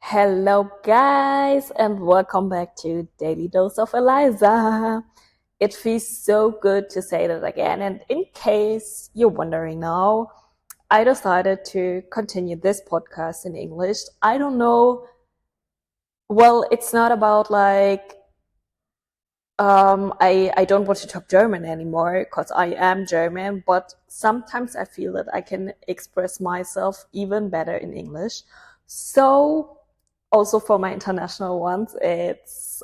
Hello, guys, and welcome back to Daily Dose of Eliza. It feels so good to say that again. And in case you're wondering now, I decided to continue this podcast in English. I don't know. Well, it's not about I don't want to talk German anymore because I am German, but sometimes I feel that I can express myself even better in English. So also for my international ones, it's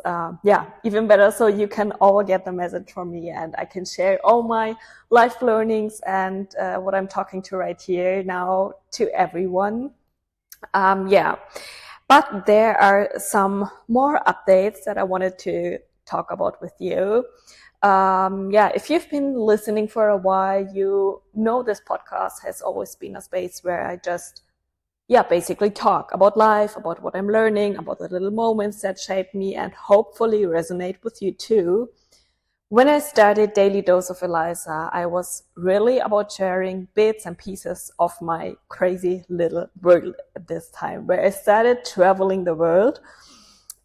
even better. So you can all get the message from me, and I can share all my life learnings and what I'm talking to right here now to everyone. Yeah, but there are some more updates that I wanted to talk about with you. If you've been listening for a while, you know this podcast has always been a space where I just basically talk about life, about what I'm learning, about the little moments that shape me and hopefully resonate with you too. When I started Daily Dose of Eliza, I was really about sharing bits and pieces of my crazy little world at this time, where I started traveling the world.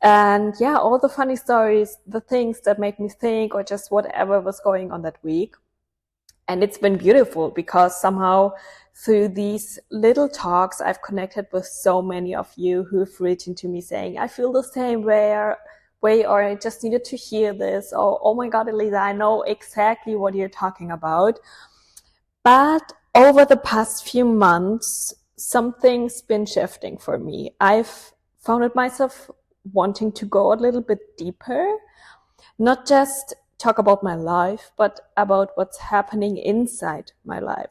And all the funny stories, the things that make me think, or just whatever was going on that week. And it's been beautiful because somehow through these little talks, I've connected with so many of you who've written to me saying, I feel the same way, or I just needed to hear this, or oh my God, Eliza, I know exactly what you're talking about. But over the past few months, something's been shifting for me. I've found myself wanting to go a little bit deeper, not just talk about my life, but about what's happening inside my life.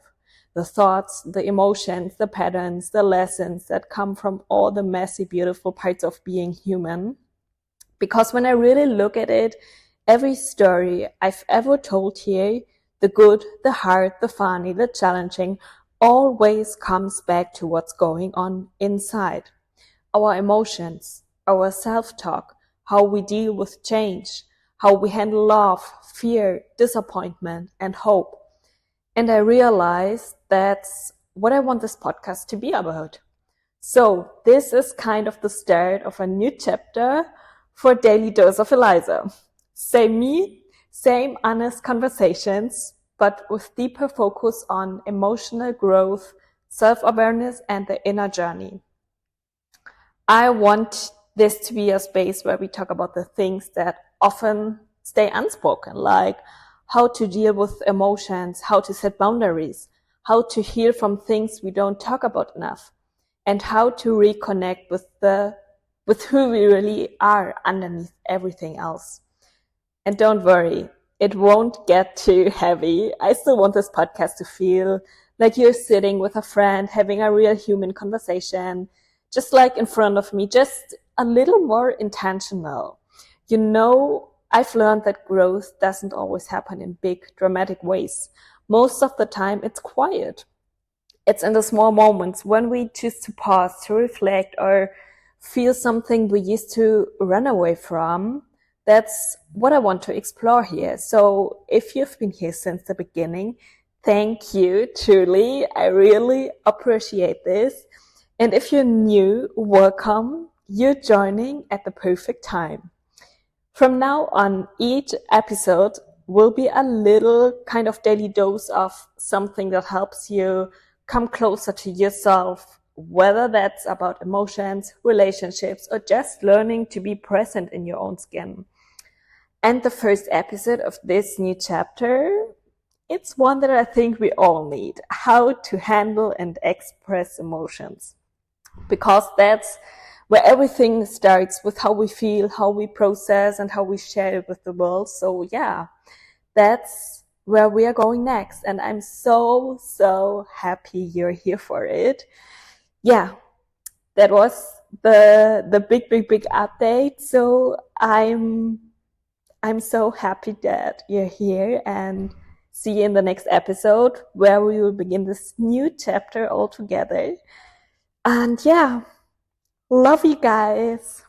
The thoughts, the emotions, the patterns, the lessons that come from all the messy, beautiful parts of being human. Because when I really look at it, every story I've ever told here, the good, the hard, the funny, the challenging, always comes back to what's going on inside. Our emotions, our self-talk, how we deal with change, how we handle love, fear, disappointment, and hope. And I realized that's what I want this podcast to be about. So this is kind of the start of a new chapter for Daily Dose of Eliza. Same me, same honest conversations, but with deeper focus on emotional growth, self-awareness, and the inner journey. I want this to be a space where we talk about the things that often stay unspoken, like how to deal with emotions, how to set boundaries, how to heal from things we don't talk about enough, and how to reconnect with who we really are underneath everything else. And don't worry, it won't get too heavy. I still want this podcast to feel like you're sitting with a friend, having a real human conversation, just like in front of me, just a little more intentional. You know, I've learned that growth doesn't always happen in big, dramatic ways. Most of the time, it's quiet. It's in the small moments when we choose to pause, to reflect, or feel something we used to run away from. That's what I want to explore here. So if you've been here since the beginning, thank you, truly. I really appreciate this. And if you're new, welcome. You're joining at the perfect time. From now on, each episode will be a little kind of daily dose of something that helps you come closer to yourself, whether that's about emotions, relationships, or just learning to be present in your own skin. And the first episode of this new chapter, it's one that I think we all need: how to handle and express emotions. Because that's where everything starts, with how we feel, how we process, and how we share it with the world. So that's where we are going next. And I'm so, so happy you're here for it. That was the big update. So I'm so happy that you're here, and see you in the next episode where we will begin this new chapter all together. And love you guys.